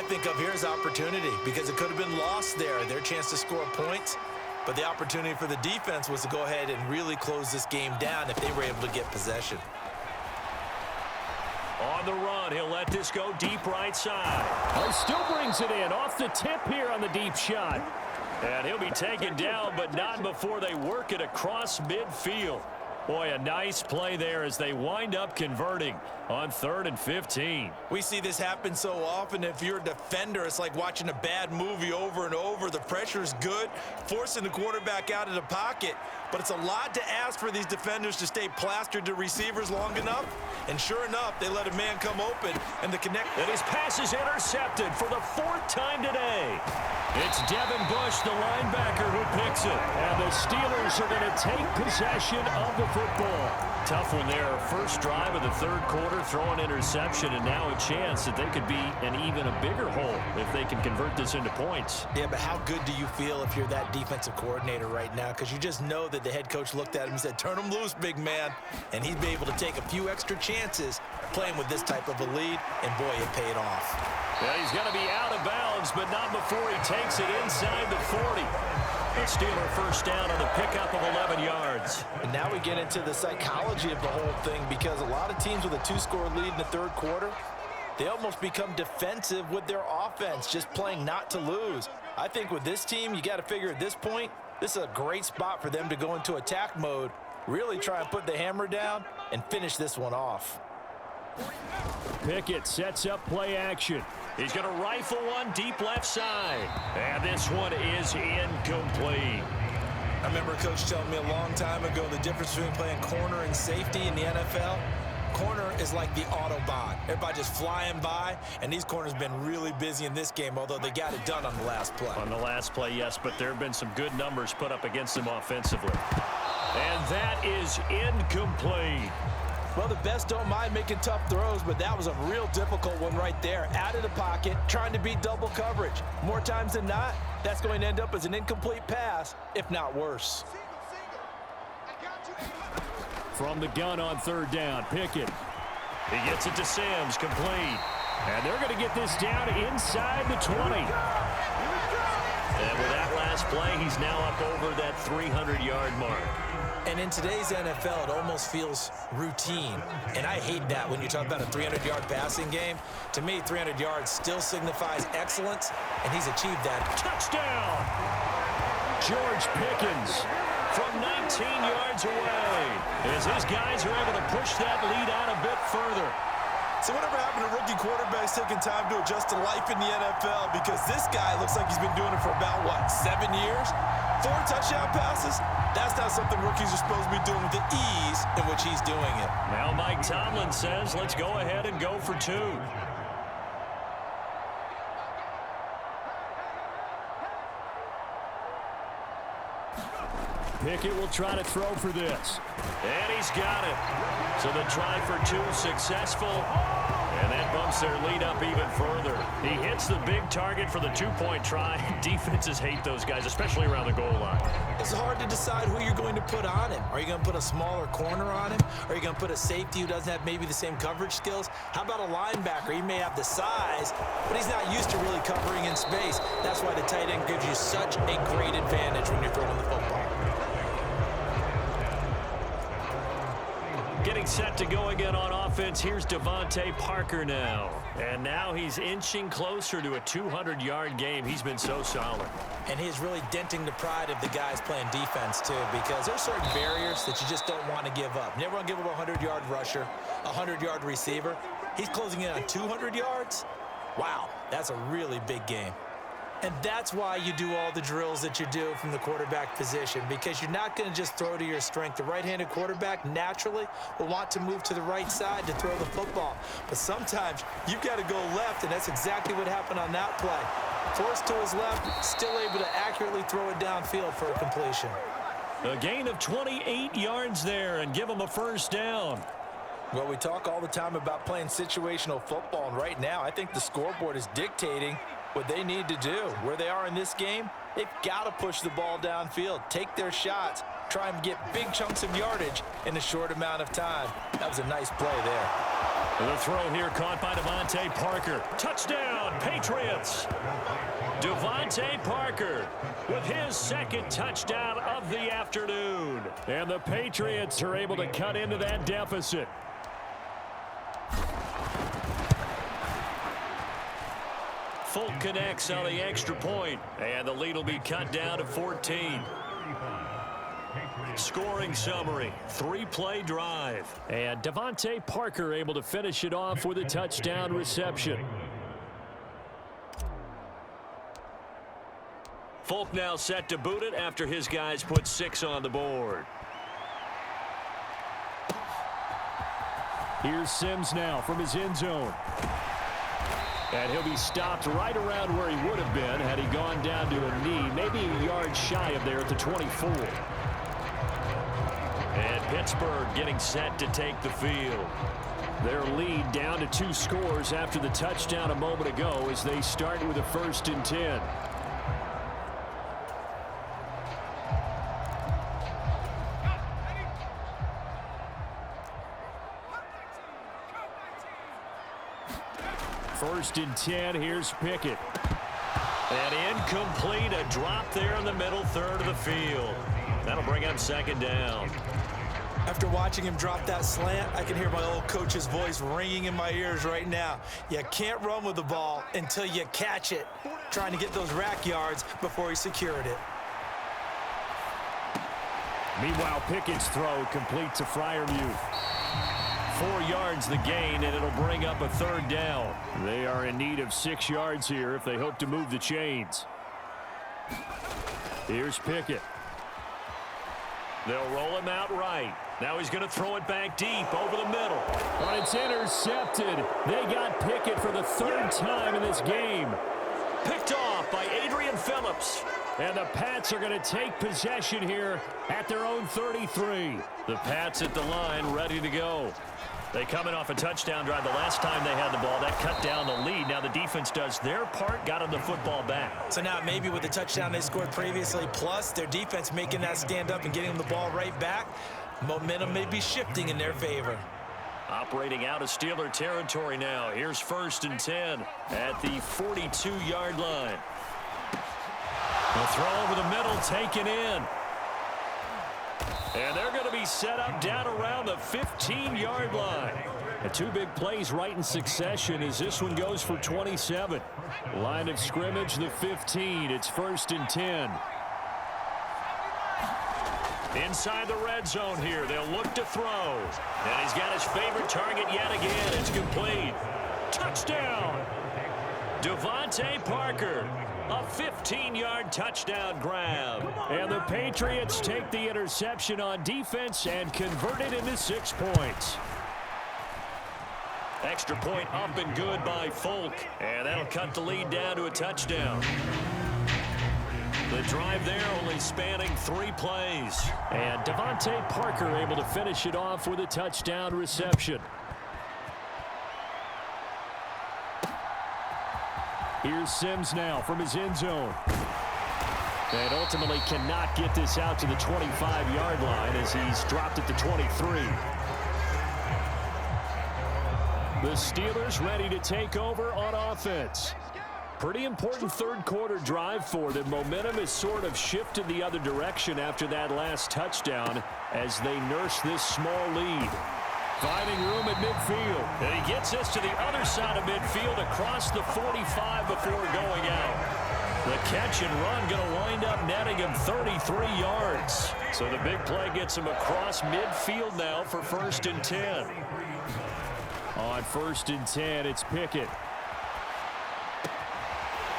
I think of here is opportunity because it could have been lost there, their chance to score points. But the opportunity for the defense was to go ahead and really close this game down if they were able to get possession. On the run, he'll let this go deep right side. He still brings it in off the tip here on the deep shot. And he'll be taken down, but not before they work it across midfield. Boy, a nice play there as they wind up converting on 3rd and 15. We see this happen so often. If you're a defender, it's like watching a bad movie over and over. The pressure is good, forcing the quarterback out of the pocket. But it's a lot to ask for these defenders to stay plastered to receivers long enough. And sure enough, they let a man come open, and the connect. And his pass is intercepted for the 4th time today. It's Devin Bush, the linebacker, who picks it. And the Steelers are going to take possession of the football. Tough one there. First drive of the 3rd quarter, throw an interception, and now a chance that they could be in even a bigger hole if they can convert this into points. Yeah, but how good do you feel if you're that defensive coordinator right now? Because you just know that the head coach looked at him and said, turn him loose, big man. And he'd be able to take a few extra chances playing with this type of a lead, and boy, it paid off. Well, he's going to be out of bounds, but not before he takes it inside the 40. A Steeler first down on the pickup of 11 yards. And now we get into the psychology of the whole thing because a lot of teams with a 2-score lead in the 3rd quarter, they almost become defensive with their offense, just playing not to lose. I think with this team, you got to figure at this point, this is a great spot for them to go into attack mode, really try and put the hammer down and finish this one off. Pickett sets up play action. He's going to rifle one deep left side. And this one is incomplete. I remember a coach telling me a long time ago the difference between playing corner and safety in the NFL. Corner is like the Autobahn. Everybody just flying by, and these corners have been really busy in this game, although they got it done on the last play. On the last play, yes, but there have been some good numbers put up against them offensively. And that is incomplete. Well, the best don't mind making tough throws, but that was a real difficult one right there. Out of the pocket, trying to beat double coverage. More times than not, that's going to end up as an incomplete pass, if not worse. From the gun on 3rd down, Pickett. He gets it to Sims, complete. And they're going to get this down inside the 20. And with that last play, he's now up over that 300-yard mark. And in today's NFL, it almost feels routine. And I hate that when you talk about a 300-yard passing game. To me, 300 yards still signifies excellence, and he's achieved that. Touchdown! George Pickens from 19 yards away as his guys are able to push that lead out a bit further. So whatever happened to rookie quarterbacks taking time to adjust to life in the NFL? Because this guy looks like he's been doing it for about, 7 years? 4 touchdown passes? That's not something rookies are supposed to be doing with the ease in which he's doing it. Now Mike Tomlin says, let's go ahead and go for 2. Pickett will try to throw for this. And he's got it. So the try for 2 successful. And that bumps their lead up even further. He hits the big target for the 2-point try. Defenses hate those guys, especially around the goal line. It's hard to decide who you're going to put on him. Are you going to put a smaller corner on him? Are you going to put a safety who doesn't have maybe the same coverage skills? How about a linebacker? He may have the size, but he's not used to really covering in space. That's why the tight end gives you such a great advantage when you're throwing the football. Getting set to go again on offense. Here's Devontae Parker now. And now he's inching closer to a 200-yard game. He's been so solid. And he's really denting the pride of the guys playing defense, too, because there's certain barriers that you just don't want to give up. Never want to give up a 100-yard rusher, a 100-yard receiver. He's closing in on 200 yards. Wow, that's a really big game. And that's why you do all the drills that you do from the quarterback position, because you're not going to just throw to your strength. The right-handed quarterback naturally will want to move to the right side to throw the football. But sometimes you've got to go left, and that's exactly what happened on that play. Forced to his left, still able to accurately throw it downfield for a completion. A gain of 28 yards there and give him a first down. Well, we talk all the time about playing situational football, and right now I think the scoreboard is dictating what they need to do. Where they are in this game, they've got to push the ball downfield, take their shots, try and get big chunks of yardage in a short amount of time. That was a nice play there. The throw here caught by Devontae Parker. Touchdown, Patriots. Devontae Parker with his second touchdown of the afternoon. And the Patriots are able to cut into that deficit. Folk connects on the extra point, and the lead will be cut down to 14. Scoring summary, 3-play drive. And Devontae Parker able to finish it off with a touchdown reception. Folk now set to boot it after his guys put 6 on the board. Here's Sims now from his end zone. And he'll be stopped right around where he would have been had he gone down to a knee, maybe a yard shy of there at the 24. And Pittsburgh getting set to take the field. Their lead down to 2 scores after the touchdown a moment ago as they start with a 1st and 10. First and 10, here's Pickett. And incomplete, a drop there in the middle third of the field. That'll bring up 2nd down. After watching him drop that slant, I can hear my old coach's voice ringing in my ears right now. You can't run with the ball until you catch it. Trying to get those rack yards before he secured it. Meanwhile, Pickett's throw complete to Freiermuth. 4 yards the gain, and it'll bring up a 3rd down. They are in need of 6 yards here if they hope to move the chains. Here's Pickett. They'll roll him out right. Now he's going to throw it back deep over the middle. But it's intercepted. They got Pickett for the 3rd time in this game. Picked off by Adrian Phillips. And the Pats are going to take possession here at their own 33. The Pats at the line ready to go. They coming off a touchdown drive the last time they had the ball. That cut down the lead. Now the defense does their part, got them the football back. So now maybe with the touchdown they scored previously, plus their defense making that stand up and getting them the ball right back, momentum may be shifting in their favor. Operating out of Steeler territory now. Here's 1st and 10 at the 42-yard line. The throw over the middle taken in. And they're going to be set up down around the 15-yard line. And 2 big plays right in succession as this one goes for 27. Line of scrimmage, the 15. It's 1st and 10. Inside the red zone here. They'll look to throw. And he's got his favorite target yet again. It's complete. Touchdown. Devontae Parker. A 15-yard touchdown grab. And the Patriots take the interception on defense and convert it into 6 points. Extra point up and good by Folk. And that'll cut the lead down to a touchdown. The drive there only spanning 3 plays. And Devontae Parker able to finish it off with a touchdown reception. Here's Sims now from his end zone. And ultimately cannot get this out to the 25-yard line as he's dropped at the 23. The Steelers ready to take over on offense. Pretty important 3rd quarter drive for them. Momentum has sort of shifted the other direction after that last touchdown as they nurse this small lead. Finding room at midfield. And he gets this to the other side of midfield across the 45 before going out. The catch and run going to wind up netting him 33 yards. So the big play gets him across midfield now for 1st and 10. On 1st and 10, it's Pickett.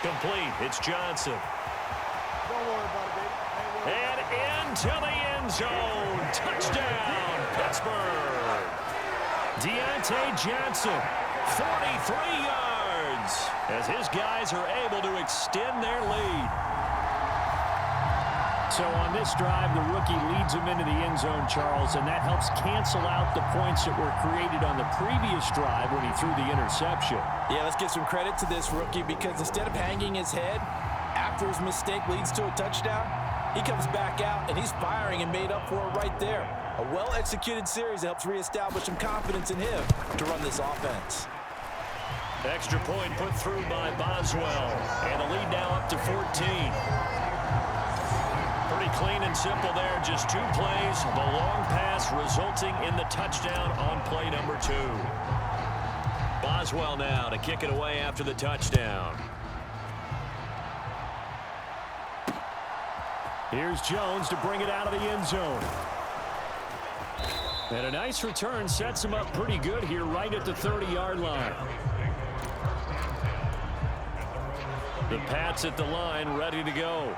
Complete. It's Johnson. Don't worry about it, baby. And into the end zone. Touchdown, Pittsburgh. Deontay Johnson, 43 yards, as his guys are able to extend their lead. So on this drive, the rookie leads him into the end zone, Charles, and that helps cancel out the points that were created on the previous drive when he threw the interception. Yeah, let's give some credit to this rookie because instead of hanging his head after his mistake leads to a touchdown, he comes back out and he's firing and made up for it right there. A well-executed series that helps reestablish some confidence in him to run this offense. Extra point put through by Boswell. And the lead now up to 14. Pretty clean and simple there. Just 2 plays. The long pass resulting in the touchdown on play number 2. Boswell now to kick it away after the touchdown. Here's Jones to bring it out of the end zone. And a nice return sets him up pretty good here right at the 30-yard line. The Pats at the line, ready to go.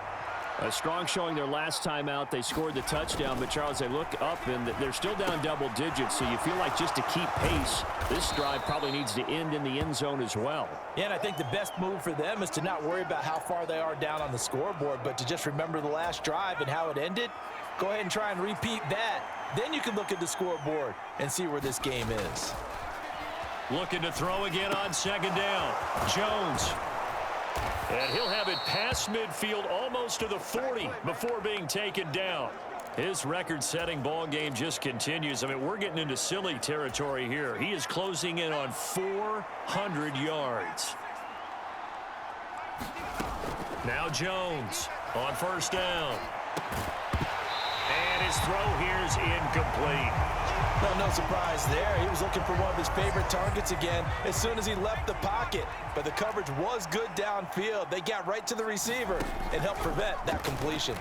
A strong showing their last time out. They scored the touchdown, but Charles, they look up and they're still down double digits, so you feel like just to keep pace, this drive probably needs to end in the end zone as well. Yeah, and I think the best move for them is to not worry about how far they are down on the scoreboard, but to just remember the last drive and how it ended. Go ahead and try and repeat that. Then you can look at the scoreboard and see where this game is. Looking to throw again on second down. Jones. And he'll have it past midfield almost to the 40 before being taken down. His record-setting ball game just continues. I mean, we're getting into silly territory here. He is closing in on 400 yards. Now Jones on first down. And his throw here is incomplete. Well, no surprise there. He was looking for one of his favorite targets again as soon as he left the pocket. But the coverage was good downfield. They got right to the receiver and helped prevent that completion.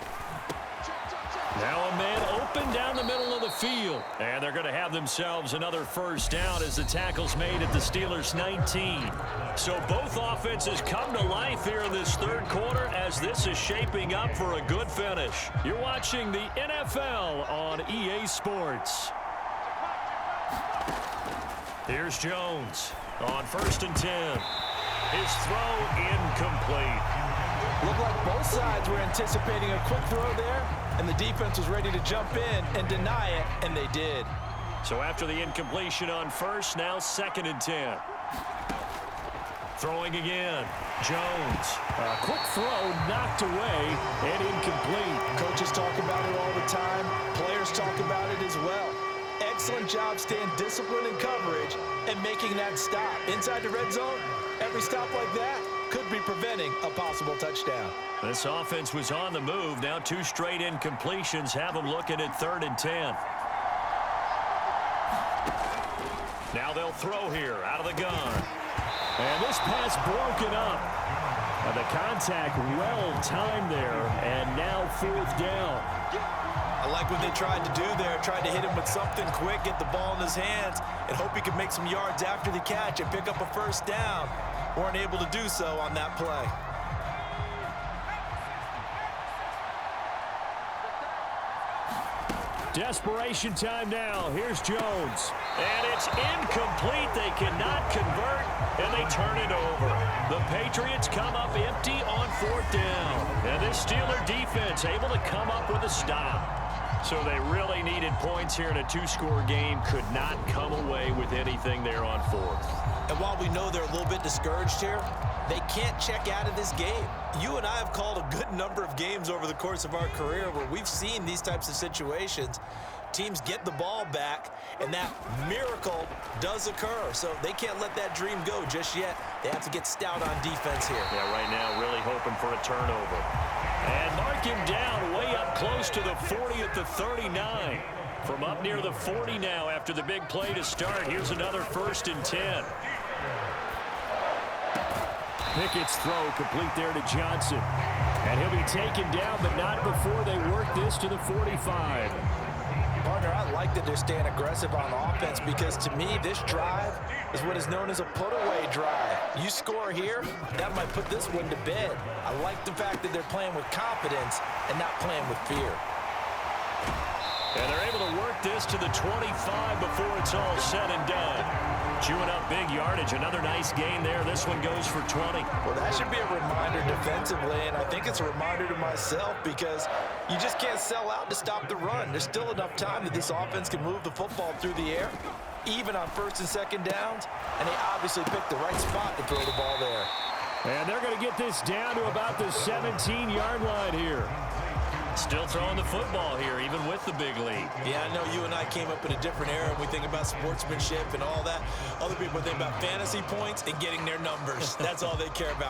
Now a man open down the middle of the field. And they're going to have themselves another first down as the tackle's made at the Steelers' 19. So both offenses come to life here in this third quarter as this is shaping up for a good finish. You're watching the NFL on EA Sports. Here's Jones on first and 10. His throw incomplete. Looked like both sides were anticipating a quick throw there, and the defense was ready to jump in and deny it, and they did. So after the incompletion on first, now second and 10. Throwing again. Jones. A quick throw knocked away and incomplete. Coaches talk about it all the time. Players talk about it as well. Excellent job staying disciplined in coverage and making that stop. Inside the red zone, every stop like that could be preventing a possible touchdown. This offense was on the move. Now 2 straight incompletions have them looking at third and 10. Now they'll throw here out of the gun. And this pass broken up. And the contact well timed there, and now fourth down. I like what they tried to do there, tried to hit him with something quick, get the ball in his hands, and hope he could make some yards after the catch and pick up a first down. Weren't able to do so on that play. Desperation time now. Here's Jones. And it's incomplete. They cannot convert, and they turn it over. The Patriots come up empty on fourth down. And this Steeler defense able to come up with a stop. So they really needed points here in a 2-score game. Could not come away with anything there on fourth. And while we know they're a little bit discouraged here, they can't check out of this game. You and I have called a good number of games over the course of our career where we've seen these types of situations. Teams get the ball back, and that miracle does occur. So they can't let that dream go just yet. They have to get stout on defense here. Yeah, right now really hoping for a turnover. And mark him down way up close to the 40 at the 39. From up near the 40 now after the big play to start. Here's another first and 10. Pickett's throw complete there to Johnson. And he'll be taken down, but not before they work this to the 45. Partner, I like that they're staying aggressive on offense because to me, this drive is what is known as a put-away drive. You score here, that might put this one to bed. I like the fact that they're playing with confidence and not playing with fear. And they're able to work this to the 25 before it's all said and done. Chewing up big yardage. Another nice gain there. This one goes for 20. Well, that should be a reminder defensively, and I think it's a reminder to myself because you just can't sell out to stop the run. There's still enough time that this offense can move the football through the air, even on first and second downs, and they obviously picked the right spot to throw the ball there. And they're going to get this down to about the 17-yard line here. Still throwing the football here, even with the big lead. Yeah, I know you and I came up in a different era, and we think about sportsmanship and all that. Other people think about fantasy points and getting their numbers. That's all they care about.